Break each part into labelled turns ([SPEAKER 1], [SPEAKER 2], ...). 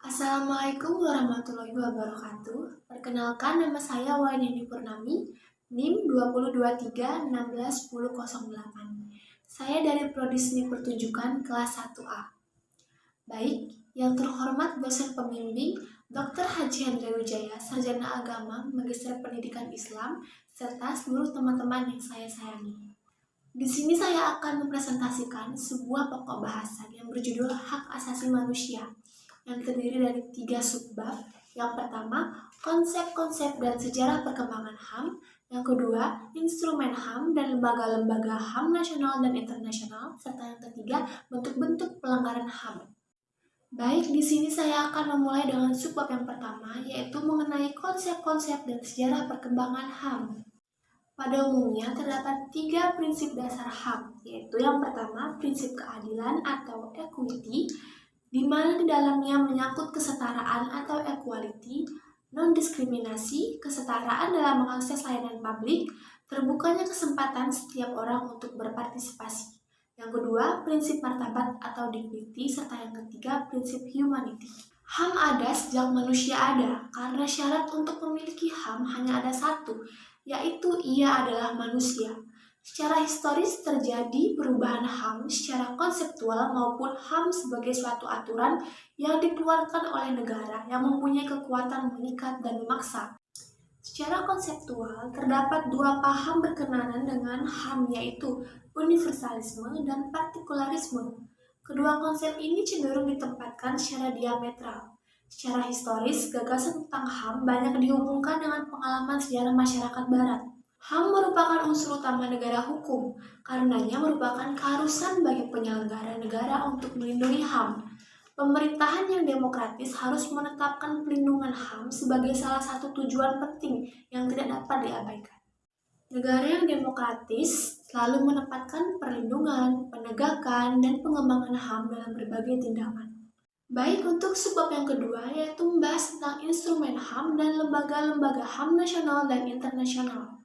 [SPEAKER 1] Assalamualaikum warahmatullahi wabarakatuh. Perkenalkan, nama saya Wayani Purnami, NIM 2023161008. Saya dari Prodi Seni Pertunjukan kelas 1A. Baik, yang terhormat dosen pembimbing Dr. Haji Hendra Wijaya, Sarjana Agama, Magister Pendidikan Islam, serta seluruh teman-teman yang saya sayangi. Di sini saya akan mempresentasikan sebuah pokok bahasan yang berjudul Hak Asasi Manusia, yang terdiri dari 3 subbab. Yang pertama, konsep-konsep dan sejarah perkembangan HAM. Yang kedua, instrumen HAM dan lembaga-lembaga HAM nasional dan internasional. Serta yang ketiga, bentuk-bentuk pelanggaran HAM. Baik, di sini saya akan memulai dengan subbab yang pertama, yaitu mengenai konsep-konsep dan sejarah perkembangan HAM. Pada umumnya terdapat 3 prinsip dasar HAM, yaitu yang pertama, prinsip keadilan atau equity, di mana di dalamnya menyangkut kesetaraan atau equality, non-diskriminasi, kesetaraan dalam mengakses layanan publik, terbukanya kesempatan setiap orang untuk berpartisipasi. Yang kedua, prinsip martabat atau dignity, serta yang ketiga, prinsip humanity. HAM ada sejak manusia ada, karena syarat untuk memiliki HAM hanya ada satu, yaitu ia adalah manusia. Secara historis terjadi perubahan HAM secara konseptual maupun HAM sebagai suatu aturan yang dikeluarkan oleh negara yang mempunyai kekuatan mengikat dan memaksa. Secara konseptual terdapat 2 paham berkenaan dengan HAM, yaitu universalisme dan partikularisme. Kedua konsep ini cenderung ditempatkan secara diametral. Secara historis, gagasan tentang HAM banyak dihubungkan dengan pengalaman sejarah masyarakat barat. HAM merupakan unsur utama negara hukum, karenanya merupakan keharusan bagi penyelenggara negara untuk melindungi HAM. Pemerintahan yang demokratis harus menetapkan pelindungan HAM sebagai salah satu tujuan penting yang tidak dapat diabaikan. Negara yang demokratis selalu menempatkan perlindungan, penegakan, dan pengembangan HAM dalam berbagai tindakan. Baik, untuk subbab yang kedua, yaitu membahas tentang instrumen HAM dan lembaga-lembaga HAM nasional dan internasional.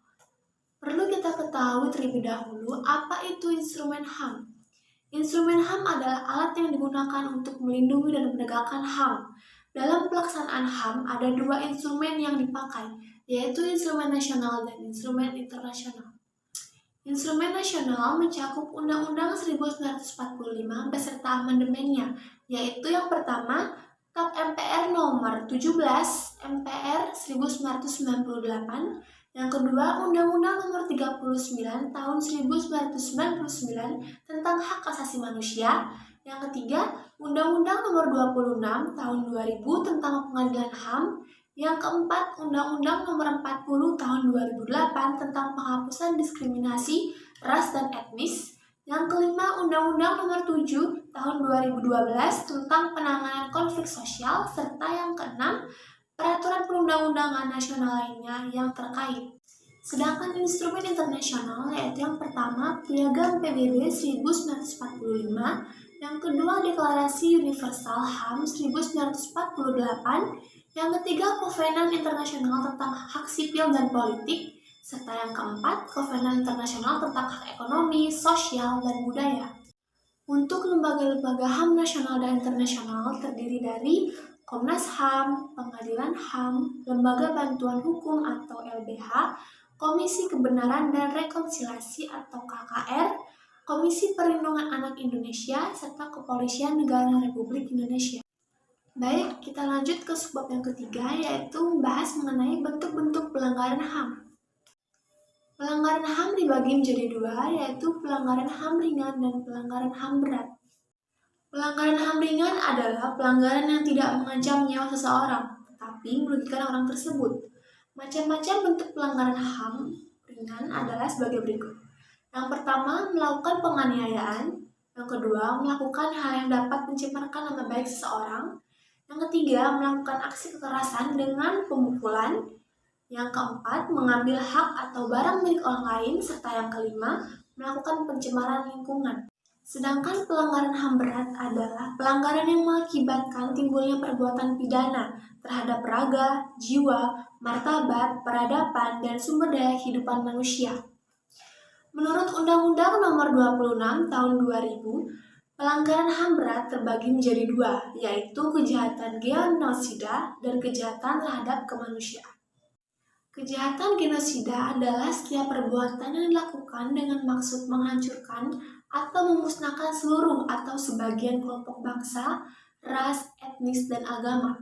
[SPEAKER 1] Perlu kita ketahui terlebih dahulu apa itu instrumen HAM. Instrumen HAM adalah alat yang digunakan untuk melindungi dan menegakkan HAM. Dalam pelaksanaan HAM ada 2 instrumen yang dipakai, yaitu instrumen nasional dan instrumen internasional. Instrumen nasional mencakup Undang-Undang 1945 beserta amandemennya, yaitu yang pertama, TAP MPR nomor 17 MPR 1998, yang kedua, Undang-Undang nomor 39 tahun 1999 tentang hak asasi manusia, yang ketiga, Undang-Undang nomor 26 tahun 2000 tentang pengadilan HAM, yang keempat, Undang-Undang nomor 40 tahun 2008 tentang penghapusan diskriminasi ras dan etnis, yang kelima, Undang-Undang nomor 7 tahun 2012 tentang penanganan konflik sosial, serta yang keenam, peraturan perundang-undangan nasional lainnya yang terkait. Sedangkan instrumen internasional yaitu yang pertama Piagam PBB 1945, yang kedua Deklarasi Universal HAM 1948, yang ketiga Kovenan Internasional tentang Hak Sipil dan Politik, serta yang keempat Kovenan Internasional tentang Hak Ekonomi, Sosial, dan Budaya. Untuk lembaga-lembaga HAM nasional dan internasional terdiri dari Komnas HAM, Pengadilan HAM, Lembaga Bantuan Hukum atau LBH, Komisi Kebenaran dan Rekonsiliasi atau KKR, Komisi Perlindungan Anak Indonesia, serta Kepolisian Negara Republik Indonesia. Baik, kita lanjut ke subbab yang ketiga, yaitu membahas mengenai bentuk-bentuk pelanggaran HAM. Pelanggaran HAM dibagi menjadi 2, yaitu pelanggaran HAM ringan dan pelanggaran HAM berat. Pelanggaran HAM ringan adalah pelanggaran yang tidak mengancam nyawa seseorang, tetapi merugikan orang tersebut. Macam-macam bentuk pelanggaran HAM ringan adalah sebagai berikut. Yang pertama, melakukan penganiayaan. Yang kedua, melakukan hal yang dapat mencemarkan nama baik seseorang. Yang ketiga, melakukan aksi kekerasan dengan pemukulan. Yang keempat, mengambil hak atau barang milik orang lain. Serta yang kelima, melakukan pencemaran lingkungan. Sedangkan pelanggaran HAM berat adalah pelanggaran yang mengakibatkan timbulnya perbuatan pidana terhadap raga, jiwa, martabat, peradaban, dan sumber daya kehidupan manusia. Menurut Undang-Undang nomor 26 tahun 2000, Pelanggaran HAM berat terbagi menjadi dua, yaitu kejahatan genosida dan kejahatan terhadap kemanusiaan. Kejahatan genosida adalah setiap perbuatan yang dilakukan dengan maksud menghancurkan atau memusnahkan seluruh atau sebagian kelompok bangsa, ras, etnis, dan agama.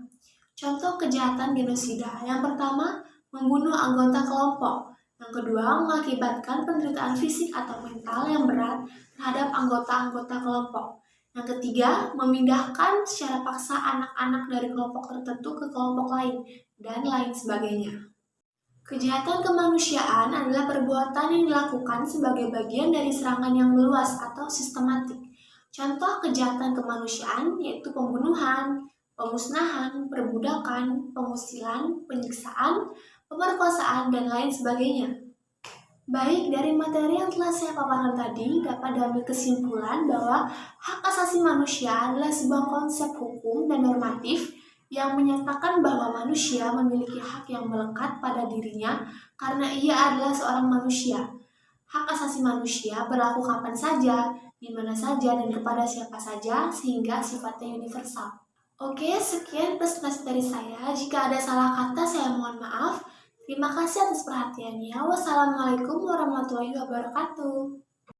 [SPEAKER 1] Contoh kejahatan genosida yang pertama, membunuh anggota kelompok. Yang kedua, mengakibatkan penderitaan fisik atau mental yang berat terhadap anggota-anggota kelompok. Yang ketiga, memindahkan secara paksa anak-anak dari kelompok tertentu ke kelompok lain, dan lain sebagainya. Kejahatan kemanusiaan adalah perbuatan yang dilakukan sebagai bagian dari serangan yang meluas atau sistematik. Contoh kejahatan kemanusiaan yaitu pembunuhan, pemusnahan, perbudakan, pengusilan, penyiksaan, pemerkosaan, dan lain sebagainya. Baik, dari materi yang telah saya paparkan tadi dapat diambil kesimpulan bahwa hak asasi manusia adalah sebuah konsep hukum dan normatif yang menyatakan bahwa manusia memiliki hak yang melekat pada dirinya karena ia adalah seorang manusia. Hak asasi manusia berlaku kapan saja, di mana saja, dan kepada siapa saja sehingga sifatnya universal. Oke, sekian presentasi dari saya. Jika ada salah kata, saya mohon maaf. Terima kasih atas perhatiannya. Wassalamualaikum warahmatullahi wabarakatuh.